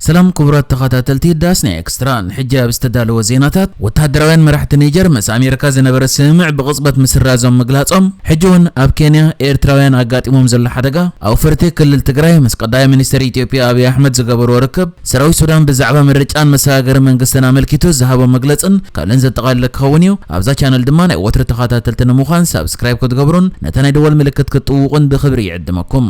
سلام كبرات تخاتلتي داسني اكستران حجاب استدالو زيناتات وتهدروين مرحت نيجر مس امريكا زنبر سمع بغصبة مسرازم مقلاصهم حجون اب كينيا ايرتراوين اغاطيمهم زل حدقا او فرتي كلل تግራይ مس قداي منستر ኢትዮጵያ አብይ አህመድ ዝገበሩ ወርክብ ሰራዊት ሱዳን በዛዕባ ምርጫን መሳገር መንግስትና መልኪቱ ዝሃቦ መግለጽን ካለን ዘጠቃለ ከሆኒው አብዛ ቻናል ድማ ናይ ወትር ተኸታተልትን ሙኻን ሰብስክራይብ ክትገብሩን ነተናይ ደወል ምልክት ክትጥውቁን ብኽብሪ ይዕድመኩም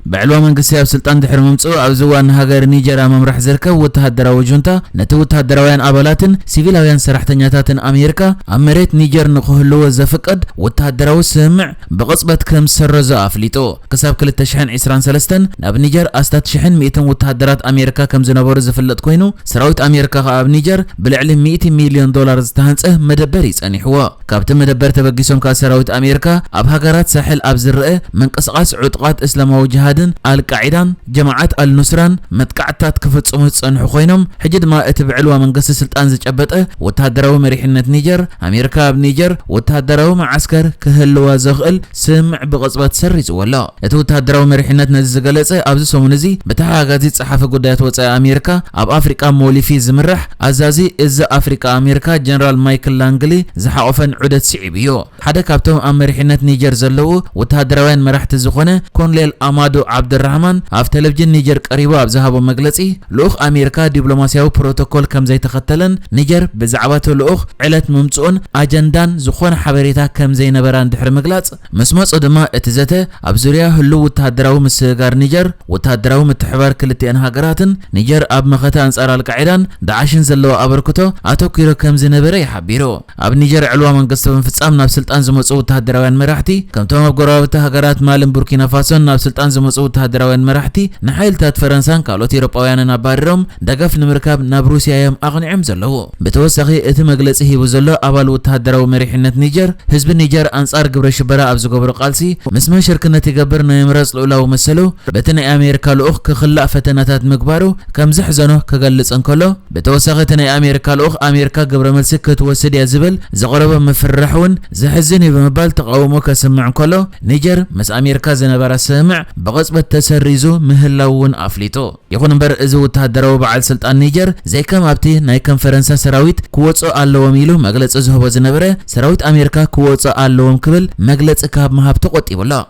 بعلوة من قسياب سلطان دحر ممصو عوزوان هاجر نيجر ممرح زركب وتهدرا وجونتا نتو تهدراوين ابالاتن سيفيلاوين سرحتنياتاتن امريكا امريت نيجر نقهلو زفقد وتهدراو سمع بقصبت كم سرزا افليتو كساب كل تشحن 23 ناب نيجر استات شحن 100 وتهدرات امريكا كم زنبر زفلت كوينو سراويت امريكا اب نيجر بالعلم 100 مليون دولار زتهنصه مدبر يصنيحوا كابت مدبر تبغيسوم كسراويت امريكا اب هاجرات ساحل اب زرئه منقسقاس عطقات اسلاماوي جهاد القاعدة جماعات النصران متقعتات كفصمو صنحو خوينم حجد ما اتبعلوا منقس سلطان زጨበጠ وتهدراو مريحነት نيجر امريكا بنيجر وتهدراو معسكر كهلوا زغل سمع بقصبات سريز ولا اتو تهدراو مريحነት نزغلص ابز سومنزي بتحاغازي صحافه غدايات وصا امريكا اب افريقا موليفي زمرح ازازي از افريقا امريكا جنرال مايكل لانغلي زحقفن عدت سعيبيو حدا كابتن امريحነት نيجر زلو وتهدراوين مرحت زخونه كونليل امادو عبد الرحمن اف تلفزيون نيجر قريبا ابزهابو مغلصي لوخ امريكا دبلوماسياو بروتوكول كم زي تختلن نيجر بزعباتو لوخ علت ممصون اجندان زخون حبريتا كم زي نبران دحر مغلاص مسمصو دما اتزته ابزوريا هلو وتهدراو مسغار نيجر وتهدراو متحبار كلتين هاجراتن نيجر اب مختا انصار القاعدان دعاشن زلو ابركتو اتو كيرو كم زي نبره يحبيرو اب نيجر علوا منقصو فصام ناب سلطان زمصو تهدراوين مرحتي كمتو غراوت هاجرات مالن بوركينا فاسو ناب سلطان زمصو تهدراوين مرحتي نحيلتات فرنسان كالوت اوروباويان نباررم دغف نمركاب ناب روسيا يم اقنعم زلو بتوسخي ات مغلصي هيبو زلو ابال وتهدراو مريحነት نيجر حزب نيجر انصار غبر شبرا ابز غبر قالسي مسمى شركነት يغبر نيمرص لولاو مسلو بتن امريكا لوخ كخلا فتناتات مغبارو كم زحزنو كغلصن كلو بتوسخي تن امريكا لوخ امريكا غبر ملسك توسد يزبل زقرب مفرحون زحزني بمبال تقاومو كسمع كلو نيجر مس امريكا زنبرا سمع بغصبت تسريزو مهلاون افليتو يكون بر ازو تهدراو بعل سلطان نيجر زي كم ابتي ناي كونفرنسا سراويت كوصو اللوم يلو مغلص زهبو زنبره سراويت امريكا كوصو اللوم كبل مغلص كاب مهاب تقطيبلا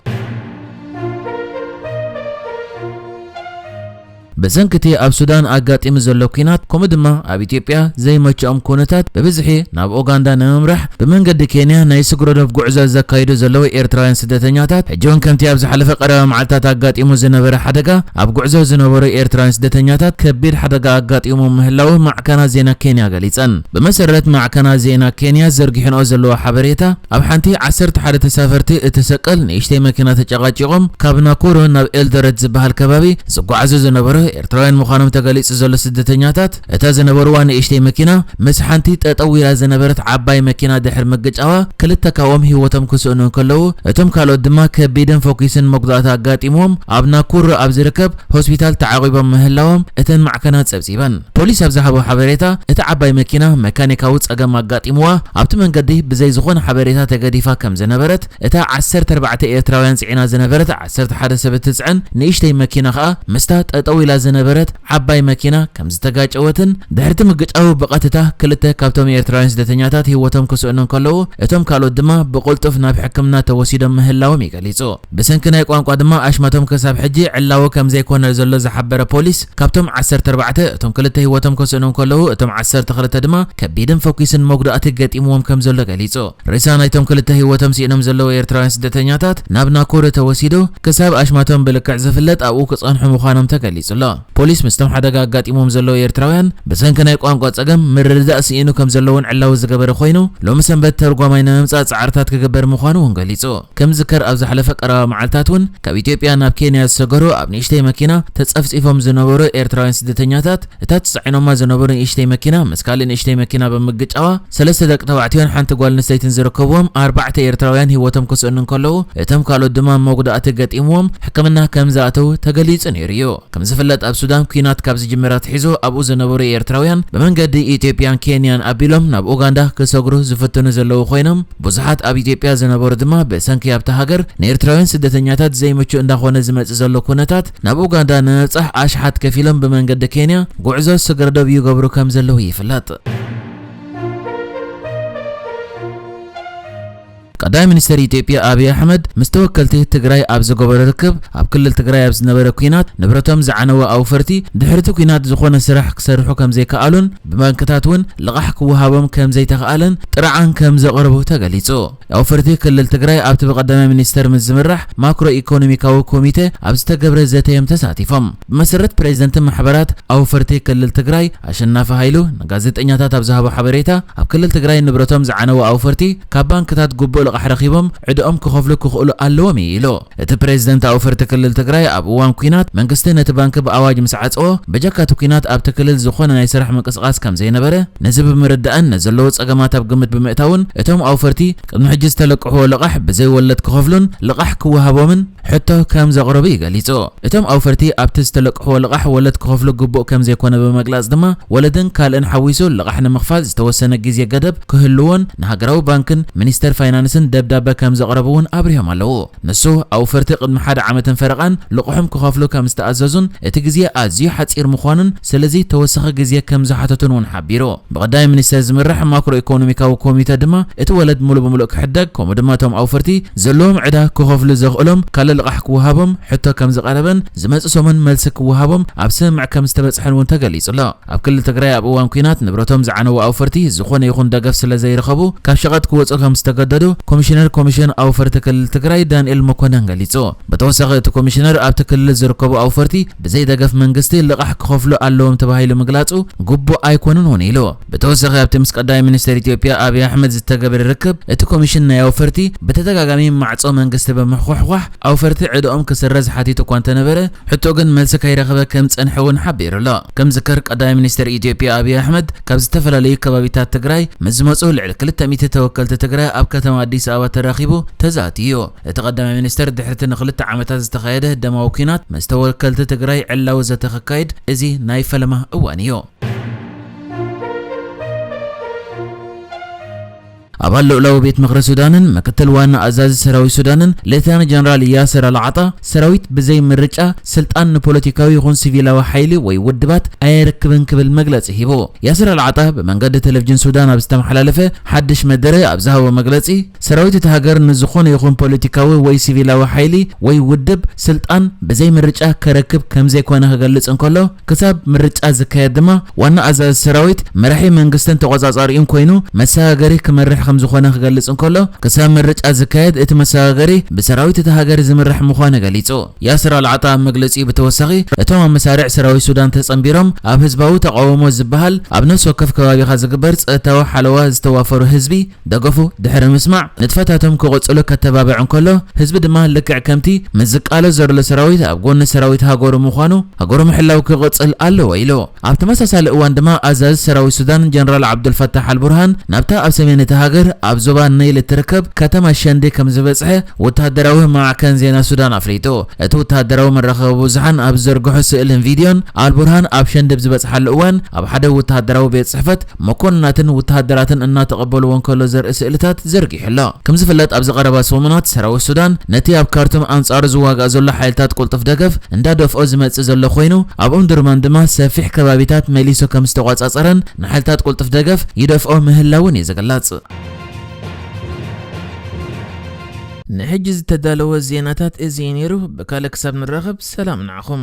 بزنكتي اب سودان اغاطيم زلو كينات كومدما اب اثيوبيا زي ماچام كونتات ببزحي ناب اوغاندا نمرح بمنقد كينيا ناي سغرودف غعزا زكايدو زلو ايرتراين سدتنياتات حجون كمتي اب زحلف قرا معلتات اغاطيمو زنبره حدقا اب غعزو زنبره ايرتراين سدتنياتات كبير حدقا اغاطيمو مهلاو معكنا زينا كينيا غليصن بمسرت معكنا زينا كينيا زرغينو زلو حبريتا اب حنتي 10 حد تسافرتي اتسقل نيشتي ماكينه تچقاچقوم كابنا كورو ناب الدرت زبال كبابي زغعزو زنبره ኤርትራውያን መኻኖም ተገሊጽ ዘሎ ስደተኛታት እታ ዝነበሩዋን እሽተይ መኪና መስሓንቲ ጠጠዊራ ዝነበረት ዓባይ መኪና ድሕር መገጫዋ ክልተ ካብኦም ህይወቶም ክስእኑ ከለው እቶም ካልኦት ድማ ከቢድን ፎኪስን መጉዳእቲ አጋጢሞም ኣብ ናኩር ኣብ ዝርከብ ሆስፒታል ተዓቂቦም ምህላዎም እተን ማዕከናት ጸብጺበን ፖሊስ ኣብ ዝሃቦ ሓበሬታ እታ ዓባይ መኪና መካኒካዊ ጸገም አጋጢሞዋ ኣብቲ መንገዲ ብዘይ ዝኾነ ሓበሬታ ተገዲፋ ከም ዝነበረት እታ 14 ኤርትራውያን ጽዒና ዝነበረት 11 ሰብ ትጽዕን ንእሽተይ መኪና ኸኣ መስታ ጠጠዊላ زنبرت عباي ماكينة كم زتقاچوتن دحرت مقጫው بقتታ كلته ካብቶም ኤርትራውያን ስደተኛታት ህይወቶም ክስእኑን ከለው እቶም ካልኦት ድማ በቆልጥፍ ናብ ሕክምና ተወሲዶም ምህላዎም ይገልጹ በሰንኪ ናይ ቋንቋ ድማ አሽማቶም ከሳብ ሕጂ ዕላው ከም ዘይኮነ ዘሎ ዝሓበረ ፖሊስ ካብቶም 14 እቶም ክልተ ህይወቶም ክስእኑን ከለው እቶም 12 ድማ ከቢድን ፎኪስን መጉዳእቲ ገጢሞም ከም ዘሎ ገሊጹ ሬሳ ናይቶም ክልተ ህይወቶም ሲእኖም ዘለው ኤርትራውያን ስደተኛታት ናብ ናኮር ተወሲዶ ከሳብ አሽማቶም ብልክዕ ዝፍለጥ ኣብኡ ክጸንሑ ምዃኖም ተገሊጹ ፖሊስ مستم حدقا قاتيمهم زلو ايرتراويان بسنكناي قوانقا صقم مررداء سينو كم زلوون علاو زغبر خوينو لو مسنبت ترغوماينا ممصا صعرتات كغبر مخانو ونغليصو كم ذكر اب زحلفه قرا معلتاتون كاب ኢትዮጵያ ናብ ኬንያ ዝሰገሩ ኣብ ንእሽተይ መኪና ተጸፍጽፎም ዝነበሩ ኤርትራውያን ስደተኛታት እታ ተጻዒኖማ ዝነበሩ ንእሽተይ መኪና መስካሊ ንእሽተይ መኪና በመግጫዋ ሰለስተ ደቂ ተባዕትዮን ሓንቲ ጓል ንስተይትን ዝርከብዎም 4 ኤርትራውያን ህይወቶም ክስእኑን ከለው እቶም ካልኦት ድማ መጉዳእቲ ገጢሞም ሕክምና ከም ዝኣተው ተገሊጹ ነይሩ ከም ዝፍለጥ ዝፍለጥ ኣብ ሱዳን ኩናት ካብ ዝጅምራት ሒዙ ኣብኡ ዝነበሩ ኤርትራውያን ብመንገዲ ኢትዮጵያን ኬንያን ኣቢሎም ናብ ኡጋንዳ ክሰግሩ ዝፍትኑ ዘለዉ ኮይኖም ብዙሓት ኣብ ኢትዮጵያ ዝነበሩ ድማ ብሰንኪ ኣብታ ሃገር ንኤርትራውያን ስደተኛታት ዘይምቹ እንዳኾነ ዝመጽእ ዘሎ ኩነታት ናብ ኡጋንዳ ንምብጻሕ ኣሽሓት ከፊሎም ብመንገዲ ኬንያ ጉዕዞ ስግረዶብ ይገብሩ ከም ዘለዉ ይፍለጥ። ቀዳማይ ሚኒስትር ኢትዮጵያ አብይ አሕመድ ምስተወከልቲ ትግራይ ኣብ ዝገበረ ርክብ ኣብ ክልል ትግራይ ኣብ ዝነበረ ኩናት ንብረቶም ዝዓነወ ኣውፈርቲ ድሕርቲ ኩናት ዝኾነ ስራሕ ክሰርሑ ከም ዘይከኣሉን ብባንክታት እውን ልቓሕ ክወሃቦም ከም ዘይተኸኣለን ጥራዓን ከም ዘቕርቡ ተገሊጹ። ኣውፈርቲ ክልል ትግራይ ኣብቲ ብቀዳማይ ሚኒስትር ዝምራሕ ማክሮ ኢኮኖሚካዊ ኮሚቴ ኣብ ዝተገብረ ዘተዮም ተሳቲፎም። ብመሰረት ፕሬዝደንት ማሕበራት ኣውፈርቲ ክልል ትግራይ ኣሸናፊ ሃይሉ ንጋዜጠኛታት ኣብ ዝሃቦ ሓበሬታ ኣብ ክልል ትግራይ ንብረቶም ዝዓነወ ኣውፈርቲ ካብ ባንክታት ጉቦ ልቓሕ ረኺቦም ዕድኦም ክኸፍሉ ክኽእሉ ኣለዎም ኢሉ። እቲ ፕሬዝደንት ኣውፈርቲ ክልል ትግራይ ኣብ እዋን ኩናት መንግስቲ ነቲ ባንኪ ብኣዋጅ ምስ ዓጽኦ በጀካቱ ኩናት ኣብቲ ክልል ዝኾነ ናይ ስራሕ ምንቅስቓስ ከም ዘይነበረ ነዚ ብምርዳእን ነዘለዎ ጸገማት ኣብ ግምት ብምእታውን እቶም ኣውፈርቲ ቅድሚ ሕጂ ዝተለቅሕዎ ልቓሕ ብዘይወለድ ክኸፍሉን ልቓሕ ክወሃቦምን ሕቶ ከም ዘቕረቡ ይገሊጹ። እቶም ኣውፈርቲ ኣብቲ ዝተለቅሕዎ ልቓሕ ወለድ ክኸፍሉ ግቡእ ከም ዘይኮነ ብምግላጽ ድማ ወለድን ካልእን ሓዊሱ ልቓሕ ንምኽፋል ዝተወሰነ ግዜ ገደብ ክህልዎን ንሃገራዊ ባንክን ሚኒስተር ፋይናንስን ደብዳቤ ከም ዘቕረቡውን ኣብሪሆም ኣለዉ። ንሱ ኣውፈርቲ ቅድሚ ሓደ ዓመትን ፈረቓን ልቑሖም ክኸፍሉ ከም ዝተኣዘዙን እቲ ግዜ ኣዝዩ ሓጺር ምዃኑን ስለዚ ተወሳኺ ግዜ ከም ዝሓተቱን እውን ሓቢሩ። ብቀዳማይ ሚኒስትር ዝምራሕ ማክሮ ኢኮኖሚካዊ ኮሚቴ ድማ እቲ ወለድ ሙሉእ ብምሉእ ክሕደግ ከምኡ ድማ እቶም ኣውፈርቲ ዘለዎም ዕዳ ክኸፍሉ ዘኽእሎም ካልእ ልቓሕ ክወሃቦም ሕቶ ከም ዝቐረበን ዝመጽእ ሰሙን መልሲ ክወሃቦም ኣብ ስምምዕ ከም ዝተበጽሐን እውን ተገሊጹ ኣሎ። ኣብ ክልል ትግራይ ኣብ እዋን ኩናት ንብረቶም ዝዓነዉ ኣውፈርቲ ዝኾነ ይኹን ደገፍ ስለ ዘይረኸቡ ካብ ሸቐጥ ክወፁ ከም ዝተገደዱ ኮሚሽን ኣውፈርቲ ክልል ትግራይ ዳንኤል መኮነን ገሊጹ። ብተወሳኺ እቲ ኮሚሽነር ኣብቲ ክልል ዝርከቡ ኣውፈርቲ ብዘይ ደገፍ መንግስቲ ልቓሕ ክኸፍሉ ኣለዎም ተባሂሉ ምግላጹ ግቡእ ኣይኮነን ሆነ ኢሉ። ብተወሳኺ ኣብቲ ምስ ቀዳማይ ሚኒስትር ኢትዮጵያ አብይ አሕመድ ዝተገበረ ርክብ እቲ ኮሚሽን ናይ ኣውፈርቲ ብተደጋጋሚ ማዕጾ መንግስቲ ብምሕኳሕኳሕ ኣውፈርቲ ዕድኦም ክስረዝ ሓቲቱ እኳ እንተነበረ ሕቶ ግን መልሲ ከይረኸበ ከም ጸንሐ እውን ሓቢሩ ኣሎ። ከም ዝከር ቀዳማይ ሚኒስትር ኢትዮጵያ አብይ አሕመድ ካብ ዝተፈላለዩ ከባቢታት ትግራይ ምስ ዝመጹ ልዕሊ 200 ተወከልቲ ትግራይ ኣብ ከተማ አዲስ አበባ ተራኺቡ ተዛትዩ። እቲ ቀዳማይ ሚኒስትር ድሕርቲ ንኽልተ ዓመታት ዝተኻየደ ደማዊ ኩናት ምስ ተወከልቲ ትግራይ ዕላው ዘተኸካይድ እዚ ናይ ፈለማ እዋን እዩ። አባል ልዑላዊ ቤት ምክሪ ሱዳንን ምክትል ዋና አዛዚ ሰራዊት ሱዳንን ሌተናንት ጀነራል ያስር አልዓጣ ሰራዊት ብዘይ ምርጫ ስልጣን ንፖለቲካዊ ይኹን ሲቪላዊ ሓይሊ ወይ ውድባት ኣይርክብን ክብል መግለጺ ሂቦ። ያስር አልዓጣ ብመንገዲ ቴሌቪዥን ሱዳን ኣብ ዝተመሓላለፈ ሓድሽ መደረ ኣብ ዝሃቦ መግለጺ ሰራዊት እቲ ሃገር ንዝኾነ ይኹን ፖለቲካዊ ወይ ሲቪላዊ ሓይሊ ወይ ውድብ ስልጣን ብዘይ ምርጫ ከረክብ ከም ዘይኮነ ክገልጽ እንከሎ ክሳብ ምርጫ ዝካየድ ድማ ዋና አዛዚ ሰራዊት መራሒ መንግስትን ተቆጻጻሪን ኮይኑ መሰጋገሪ ክመርሕ ከም ዝኾነ ክገልጽ እንከሎ ክሳብ ምርጫ ዝካየድ እቲ መሰጋገሪ ብሰራዊት እቲ ሃገር ዝምራሕ ምዃኑ ገሊጹ። ያስር አልዓጣ መግለጺ ብተወሳኺ እቶም ኣብ መሳርዕ ሰራዊት ሱዳን ተጸምቢሮም ኣብ ህዝባዊ ተቃውሞ ዝበሃል ኣብ ነፍሲ ወከፍ ከባቢኻ ዝግበር ፀጥታዊ ሓለዋ ዝተዋፈሩ ህዝቢ ደገፉ ድሕሪ ምስማዕ ንጥፈታቶም ክቕጽሉ ከተባብዕ እንከሎ ህዝቢ ድማ ልክዕ ከምቲ ምዝቃሎ ዘሎ ሰራዊት ኣብ ጎኒ ሰራዊት ሃገሩ ምዃኑ ሃገሩ ምሕላው ክቕጽል ኣለዎ ኢሉ። ኣብ ተመሳሳሊ እዋን ድማ ኣዛዚ ሰራዊት ሱዳን ጀነራል ዓብዱልፈታሕ አልቡርሃን ናብታ ኣብ ሰሜን እቲ ሃገር ኣብ ዞባ ናይል እትርከብ ከተማ ሸንዴ ከም ዝበጽሐ ወታደራዊ ማዕከን ዜና ሱዳን ኣፍሊጡ። እቲ ወታደራዊ መራኸቢ ብዙሓን ኣብ ዘርግሑ ስእልን ቪድዮን አልቡርሃን ኣብ ሸንዴ ብዝበጽሓሉ እዋን ኣብ ሓደ ወታደራዊ ቤት ጽሕፈት መኮንናትን ወታደራትን እናተቐበልዎ እንከሎ ዘርኢ ስእልታት ዘርጊሑ ኣሎ። ከም ዝፍለጥ ኣብ ዝቐረባ ሰሙናት ሰራዊት ሱዳን ነቲ ኣብ ካርቱም ኣንጻሩ ዝዋጋእ ዘሎ ሓይልታት ቁልጡፍ ደገፍ እንዳደፍኦ ዝመጽእ ዘሎ ኮይኑ ኣብ ኦምዱርማን ድማ ሰፊሕ ከባቢታት መሊሱ ከም ዝተቆጻጸረን ንሓይልታት ቁልጡፍ ደገፍ ይደፍኦ ምህላውን እዩ ዝግለጽ። ንሕጂ ዝተዳለወ ዜናታት እዚ ነይሩ። ብካልእ ክሳብ ንራኸብ ሰላም ንዓኹም።